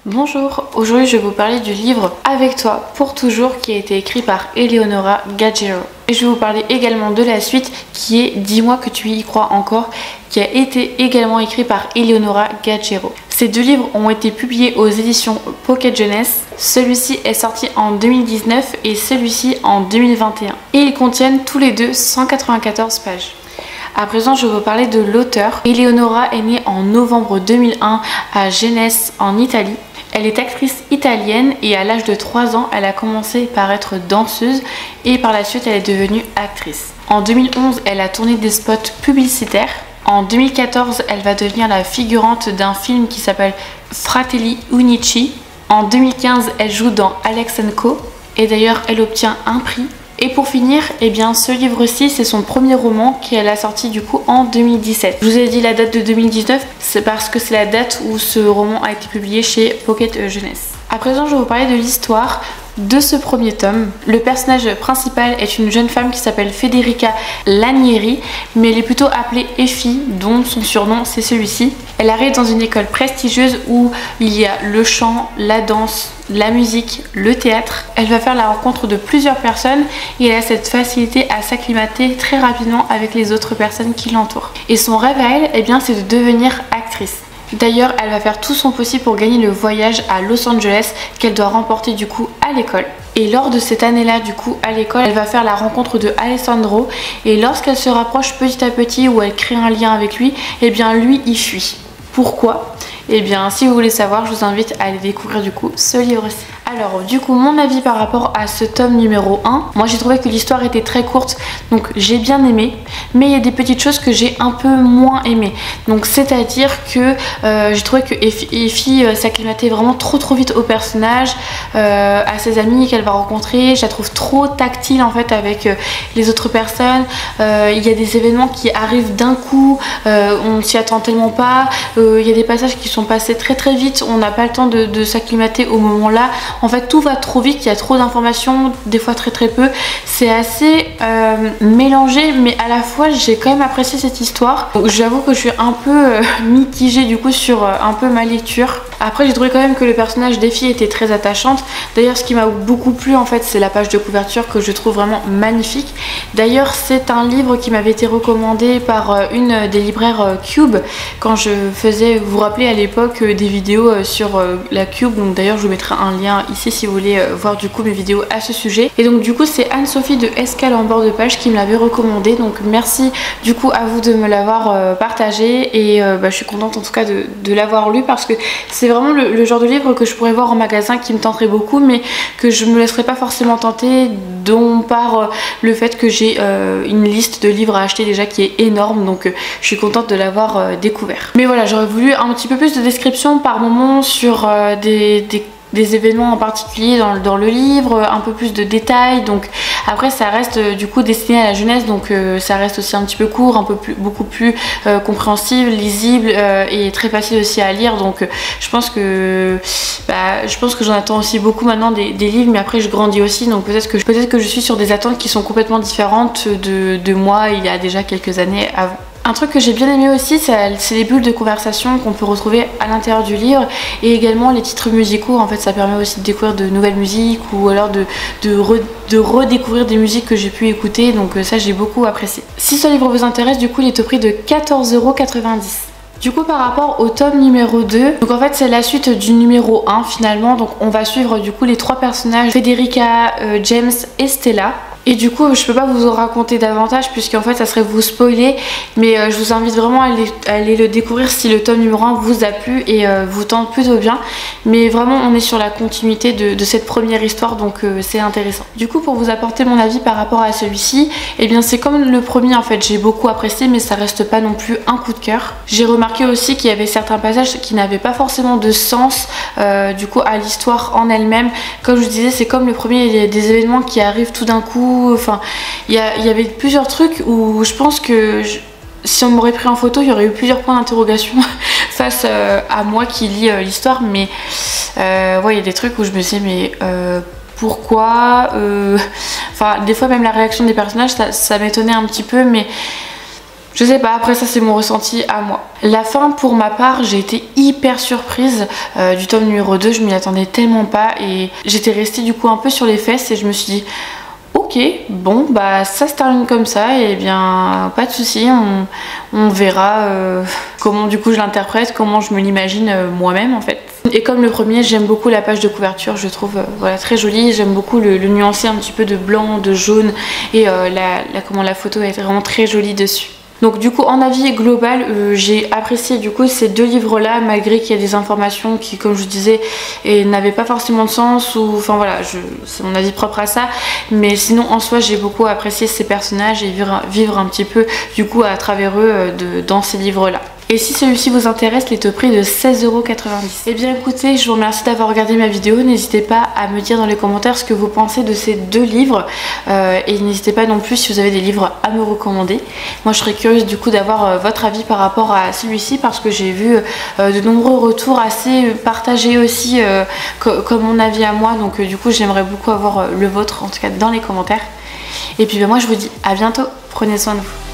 Bonjour, aujourd'hui je vais vous parler du livre Avec toi pour toujours qui a été écrit par Eleonora Gaggero. Et je vais vous parler également de la suite qui est Dis-moi que tu y crois encore, qui a été également écrit par Eleonora Gaggero. Ces deux livres ont été publiés aux éditions Pocket Jeunesse. Celui-ci est sorti en 2019 et celui-ci en 2021. Et ils contiennent tous les deux 194 pages. À présent, je vais vous parler de l'auteur. Eleonora est née en novembre 2001 à Genèse en Italie. Elle est actrice italienne et à l'âge de 3 ans, elle a commencé par être danseuse et par la suite, elle est devenue actrice. En 2011, elle a tourné des spots publicitaires. En 2014, elle va devenir la figurante d'un film qui s'appelle Fratelli Unici. En 2015, elle joue dans Alex & Co. Et d'ailleurs, elle obtient un prix. Et pour finir, eh bien, ce livre-ci, c'est son premier roman qu'elle a sorti du coup en 2017. Je vous ai dit la date de 2019, c'est parce que c'est la date où ce roman a été publié chez Pocket Jeunesse. À présent, je vais vous parler de l'histoire de ce premier tome. Le personnage principal est une jeune femme qui s'appelle Federica Lanieri, mais elle est plutôt appelée Effie, dont son surnom c'est celui-ci. Elle arrive dans une école prestigieuse où il y a le chant, la danse, la musique, le théâtre. Elle va faire la rencontre de plusieurs personnes et elle a cette facilité à s'acclimater très rapidement avec les autres personnes qui l'entourent. Et son rêve à elle, eh bien, c'est de devenir actrice. D'ailleurs, elle va faire tout son possible pour gagner le voyage à Los Angeles qu'elle doit remporter du coup à l'école. Et lors de cette année-là, du coup, à l'école, elle va faire la rencontre de Alessandro. Et lorsqu'elle se rapproche petit à petit, où elle crée un lien avec lui, eh bien lui, il fuit. Pourquoi ? Eh bien, si vous voulez savoir, je vous invite à aller découvrir du coup ce livre-ci. Alors, du coup, mon avis par rapport à ce tome numéro 1, moi j'ai trouvé que l'histoire était très courte, donc j'ai bien aimé, mais il y a des petites choses que j'ai un peu moins aimé. Donc, c'est-à-dire que j'ai trouvé que Effie s'acclimatait vraiment trop vite au personnage, à ses amis qu'elle va rencontrer. Je la trouve trop tactile en fait avec les autres personnes. Il y a des événements qui arrivent d'un coup, on ne s'y attend tellement pas. Il y a des passages qui sont passés très vite, on n'a pas le temps de s'acclimater au moment là. En fait, tout va trop vite, il y a trop d'informations, des fois très peu. C'est assez mélangé, mais à la fois j'ai quand même apprécié cette histoire. J'avoue que je suis un peu mitigée du coup sur un peu ma lecture. Après, j'ai trouvé quand même que le personnage d'Effie était très attachante. D'ailleurs, ce qui m'a beaucoup plu en fait, c'est la page de couverture que je trouve vraiment magnifique. D'ailleurs, c'est un livre qui m'avait été recommandé par une des libraires Cube quand je faisais, vous vous rappelez à l'époque, des vidéos sur la Cube. Donc d'ailleurs, je vous mettrai un lien ici si vous voulez voir du coup mes vidéos à ce sujet. Et donc du coup, c'est Anne-Sophie de Escale en bord de page qui me l'avait recommandé. Donc merci du coup à vous de me l'avoir partagé et je suis contente en tout cas de l'avoir lu parce que c'est vraiment le genre de livre que je pourrais voir en magasin qui me tenterait beaucoup mais que je me laisserais pas forcément tenter, dont par le fait que j'ai une liste de livres à acheter déjà qui est énorme, donc je suis contente de l'avoir découvert. Mais voilà, j'aurais voulu un petit peu plus de description par moment sur des événements en particulier dans le livre, un peu plus de détails. Donc après ça reste du coup destiné à la jeunesse, donc ça reste aussi un petit peu court, beaucoup plus compréhensible, lisible et très facile aussi à lire. Donc je pense que j'en attends aussi beaucoup maintenant des livres, mais après je grandis aussi, donc peut-être que je suis sur des attentes qui sont complètement différentes de moi il y a déjà quelques années avant. Un truc que j'ai bien aimé aussi, c'est les bulles de conversation qu'on peut retrouver à l'intérieur du livre et également les titres musicaux. En fait, ça permet aussi de découvrir de nouvelles musiques ou alors de redécouvrir des musiques que j'ai pu écouter. Donc ça, j'ai beaucoup apprécié. Si ce livre vous intéresse, du coup, il est au prix de 14,90 €. Du coup, par rapport au tome numéro 2, donc en fait c'est la suite du numéro 1 finalement. Donc on va suivre du coup les trois personnages, Federica, James et Stella. Et du coup je peux pas vous en raconter davantage puisqu'en fait ça serait vous spoiler, mais je vous invite vraiment à aller le découvrir si le tome numéro 1 vous a plu et vous tente plutôt bien. Mais vraiment on est sur la continuité de cette première histoire, donc c'est intéressant. Du coup, pour vous apporter mon avis par rapport à celui-ci, eh bien c'est comme le premier en fait, j'ai beaucoup apprécié mais ça reste pas non plus un coup de cœur. J'ai remarqué aussi qu'il y avait certains passages qui n'avaient pas forcément de sens du coup à l'histoire en elle-même. Comme je vous disais, c'est comme le premier, il y a des événements qui arrivent tout d'un coup. Enfin, il y avait plusieurs trucs où je pense que si on m'aurait pris en photo, il y aurait eu plusieurs points d'interrogation face à moi qui lis l'histoire. Mais ouais, il y a des trucs où je me disais mais pourquoi enfin des fois même la réaction des personnages ça m'étonnait un petit peu, mais Je sais pas, après ça c'est mon ressenti à moi. La fin pour ma part, j'ai été hyper surprise du tome numéro 2, je m'y attendais tellement pas et j'étais restée du coup un peu sur les fesses et je me suis dit ok, bon bah ça se termine comme ça et bien pas de souci, on verra comment du coup je l'interprète, comment je me l'imagine moi-même en fait. Et comme le premier, j'aime beaucoup la page de couverture, je trouve voilà, très jolie, j'aime beaucoup le nuancer un petit peu de blanc, de jaune et comment la photo est vraiment très jolie dessus. Donc du coup en avis global j'ai apprécié du coup ces deux livres là malgré qu'il y a des informations qui comme je vous disais n'avaient pas forcément de sens ou enfin voilà c'est mon avis propre à ça, mais sinon en soi j'ai beaucoup apprécié ces personnages et vivre un petit peu du coup à travers eux dans ces livres là. Et si celui-ci vous intéresse, il est au prix de 16,90 €. Et bien écoutez, je vous remercie d'avoir regardé ma vidéo. N'hésitez pas à me dire dans les commentaires ce que vous pensez de ces deux livres. Et n'hésitez pas non plus si vous avez des livres à me recommander. Moi je serais curieuse du coup d'avoir votre avis par rapport à celui-ci parce que j'ai vu de nombreux retours assez partagés aussi comme mon avis à moi. Donc du coup j'aimerais beaucoup avoir le vôtre en tout cas dans les commentaires. Et puis moi je vous dis à bientôt, prenez soin de vous.